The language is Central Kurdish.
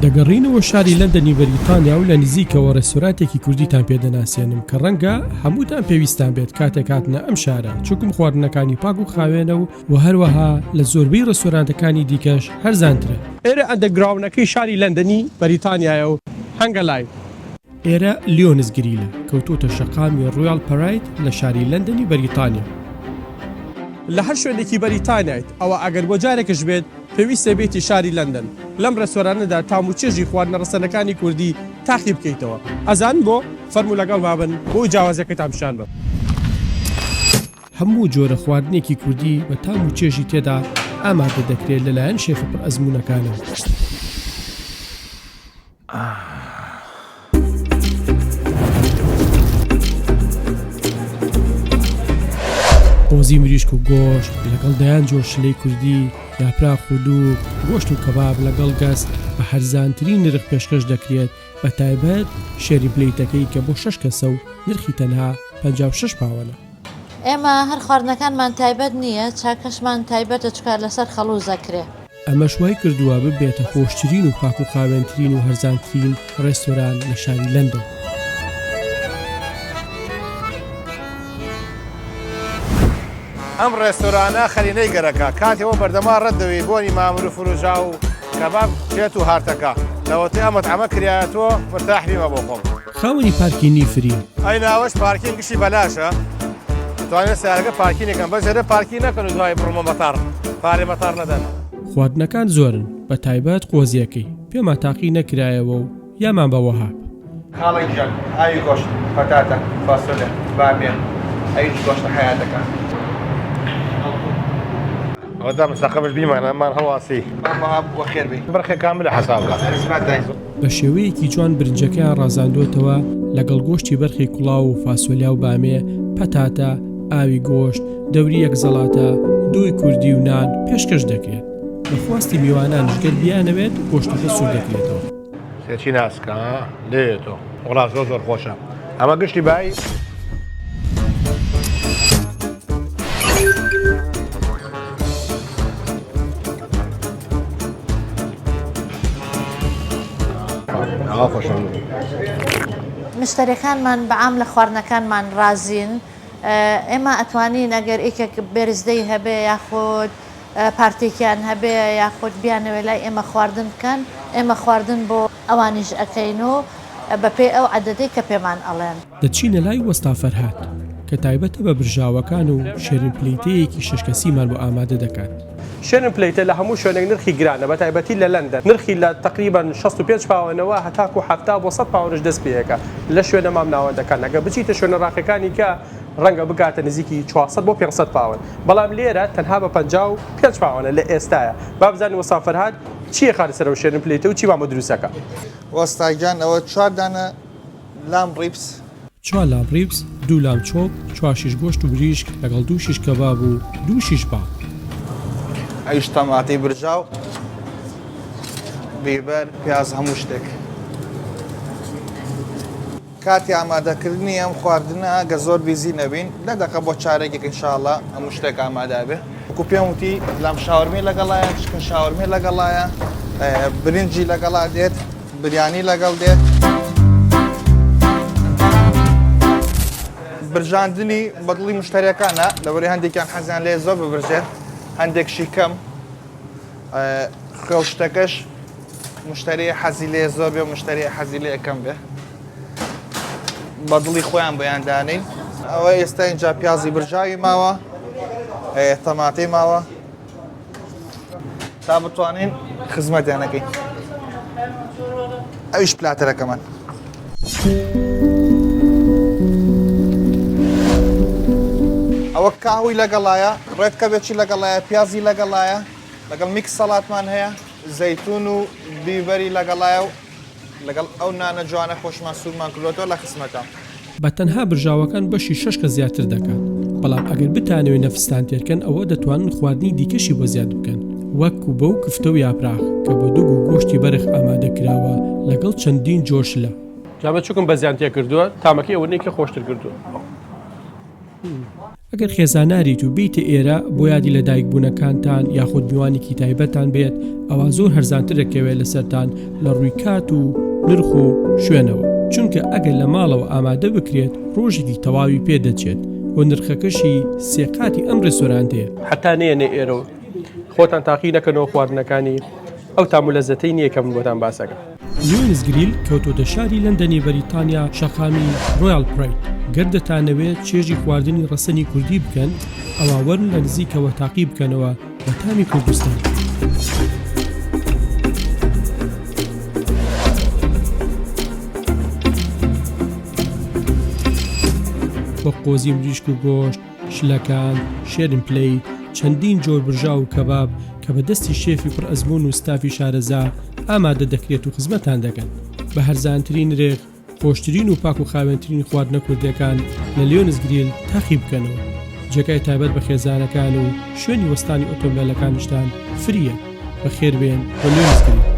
دەگەڕینەوە شاری لەندەنی بەریتانیا و لە نزیکەوە ڕێستۆرانتێکی کوردیتان پێدەناسێنم کە ڕەنگە هەمووتان پێویستان بێت کاتێک هاتنە ئەم شارە چووکم خواردنەکانی پاک و خاوێنە و هەروەها لە زۆربەی ڕێستۆرانتەکانی دیکەش هەرزانترە. ئێرە ئەندەرگراونەکەی شاری لەندەنی بەریتانیایە و هەنگە لای. ئێرە لیۆنز گریلە کەوتوتە شەقامی ڕۆیال پەراید لە شاری لەندەنی بەریتانیا. لە هەر شوێنێکی بەریتانیایت ئەوە ئەگەر بۆ جارێکش بێت پێویستە بێتی شاری لەندەن لەم ڕێستۆرانەدا تام و چێژی خواردنە ڕەسەنەکانی کوردی تاقی بکەیتەوە. ئەزان بۆ فەرموو لەگەڵ بابن بۆ جیاوازەکەتان پیشان بم. هەموو جۆرە خواردنێکی کوردی بە تام و چێژی تێدا ئامادە دەکرێت لەلایەن شێفە پڕ ئەزموونەکانەوە. قۆزی مریشک و گۆشت لەگەڵ دەیان جۆر شلەی کوردی، یاپراخ و دووک، گۆشت و کەباب لەگەڵ گەست بە هەرزانترین نرخ پێشکەش دەکرێت بە تایبەت شێری پلەیتەکەی کە بۆ 6 کەسە و نرخی تەنها 56 پاوەنە. ئێمە هەر خواردنەکانمان تایبەت نییە، چاکەشمان تایبەتە چکار لەسەر خەڵوزەکرێ. ئەمە شوای کردووە ببێتە خۆشترین و پاک و خاوێنترین و هەرزانترین ڕێستۆران لە شاری لەندەن. ئەم ڕێستۆرانە خەرینەی گەرەکە کاتێەوە بەردەما ڕەتدەوێت بۆنی مامور و فروژا و کەباب چێت و هارتەکە لەوەتی ئەمەت ئەمە کریایەتەوە مرتاح بیمە بۆ خۆم. خاوەنی پارکینی فری ئەی ناوەش پارکین گشتی بەلاشە دەتوانێت سیارەکە پارکینێکم بەس زێرە پارکی نەکەن و دوای بڕمە مەتار پارێ مەتار نەدەن. خواردنەکان زۆرن بە تایبەت قۆزیەکەی پێمان تاقی نەکرایەوە و یامان بەوە هات. کاڵێک ژەن ئاوی گۆشت پەتاتە فاسۆلێ بامێن ئەویش گۆشتە حەیاتەکە. ئەوەدا مستەقبل بیمانەمان هەواسی بۆ خێر بی بڕخێ کاملە حەسابە. بە شێوەیەکی جوان برنجەکەیان ڕازاندوتەوە لەگەڵ گۆشتی بەرخی کوڵاو و فاسۆلیا و بامێ، پەتاتە، ئاوی گۆشت، دەوری یەک زەڵاتە، دوی کوردی و نان پێشکەش دەکرێت. بە خواستی میوانانش گەر بیانەوێت گۆشتەکە سوور دەکرێتەوە. سێچی ناسکە لێتەوە وڵات زۆر خۆشە. ئەمە گشتی بای مشتەریەکانمان بەعام لە خواردنەکانمان رازین. ئێمە ئەتوانین ئەگەر ئێکێک بێرزدەی هەبێ یاخود پارتێکیان هەبێ یاخود بیانەوێ لای ئێمە خواردن بکەن، ئێمە خواردن بۆ ئەوانیش ئەەکەین و بەپێ ئەو عەدەدەی کە پێمان ئەڵێن. دەچینە لای وەستا فەرهاد کە تایبەتە بە برژاوەکان و شێرین پلەیتەیەکی 6 کەسیمان بۆ ئامادە دەکات. شێرن پلەیتە لە هەموو شوێنێک نرخی گرانە بە تایبەتی لە لەندەن نرخی لە تقریبان 65 پاوەنەوە هەتاکو 70 بۆ 100 پاوەنش دەست پێەکە لە شوێنە مام ناوەندەکان ئەگە بچیتە شوێنە ڕاقەکانی کە ڕەنگە بگاتە نزیکی 400 بۆ 500 پاوەن، بەڵام لێرە تەنها بە 55 پاوەنە لە ئێستاە. با بزانین وەستا فەرهاد چیە خالی سەرەوە شێرن پلەیتە و چی مامە دروستەکە؟ وەستاگیان ئەوە 4 دانە لام ڕیپس، 4 لام ڕیپس، 2 لام چۆپ، 4 شیش گۆشت و بریشک لەگەڵ 2 شیش کەباب و 2 شیش باو. ئەویش تەماتی برژاو، بیبەر، پیاز هەموو شتێک. کاتی ئامادەکردنی ئەم خواردنە گە زۆر بیزی نەبین دەدەکە بۆ چارێکێک ئینشاءڵڵا هەموو شتێک ئامادە بێ. وەکو پێم وتی لام شاورمی لەگەڵایە، چکن شاورمی لەگەڵایە، برنجی لەگەڵا دێت، بریانی لەگەڵ دێت. برژاندنی بەدڵی مشتریەکانە لەوەری هەندێکیان حەزیان لێ زۆر ببرژێت، هەندێکشی کەم. خێڵشتەکەش مشتری حەزی لێ زۆر بێ و مشتری حەزی لێ یەکەم بێ. بەدڵی خۆیان بۆیان دانین. ئەوە ئێستا اینجا پیازی برژاوی ماوە، تەماتەی ماوە تا بتوانین خزمەتیانەکەین. ئەویش پلاتەرەکەمان. ئەوە کاهوی لەگەڵایە، ڕێککەبێکی لەگەڵایە، پیازی لەگەڵایە، لەگەڵ میکس سەڵاتمان هەیە، زەیتون و بیبەری لەگەڵایە و لەگەڵ ئەو نانە جوانە خۆشمان سوورمان کردوێتەوە لە خزمەتە. بە تەنها برژاوەکان بەشی 6 کە زیاتر دەکات، بەڵام ئەگەر بتانەوێت نەفستان تێرکەن ئەوە دەتوانن خواردنی دیکەشی بۆ زیاد بکەن، وەکو بەو کفتە و یاپراخ کە بە دوو و گۆشتی بەرخ ئامادەکراوە لەگەڵ چەندین جۆشلە. جامە چووکم بە زیانتێ کردووە تامەکەی ئەوەنەی کە خۆشتر کردووە. ئەگەر خێزاناریت و بیتە ئێرە بۆ یادی لە دایکبوونەکانتان یاخود میوانێکی تایبەتان بێت ئەوە زۆر هەرزانتر دەکەوێت لەسەرتان لە ڕووی کات و نرخ و شوێنەوە چونکە ئەگەر لە ماڵەوە ئامادە بکرێت ڕۆژێکی تەواوی پێدەچێت و نرخەکەشی سێقاتی ئەم ڕێستۆرانتەیە حتا نێنێ ئێرە و خۆتان تاقی نەکەنەوە خواردنەکانی ئەو تامولەزەتەی نییە کەم بۆتان باسەکە. لیۆنس گریل کەوتۆتە شاری لەندەنی بەریتانیا شەقامی ڕۆیال پڕیت گەردەتانەوێت چێژی خواردنی ڕەسەنی کوردی بکەن ئەوە وەرن لە نزیکەوە تاقی بکەنەوە بە تامی کوردستان. بۆ قۆزی مریشک و گۆشت، شلەکان، شێرن پلەی، چەندین جۆر برژاو و کەباب کە بە دەستی شێفی پڕ ئەزمون و ستافی شارەزا ئامادە دەکرێت و خزمەتان دەکەن. بە هەرزانترین رێخ، خۆشترین و پاک و خاوێنترین خواردنە کوردیەکان لە لیۆنس گریل تاقی بکەنەوە. جێگای تایبەت بە خێزانەکان و شوێنی وەستانی ئۆتۆمبیلەکانیشتان فریە. بەخێربێن بە لیۆنس گریل.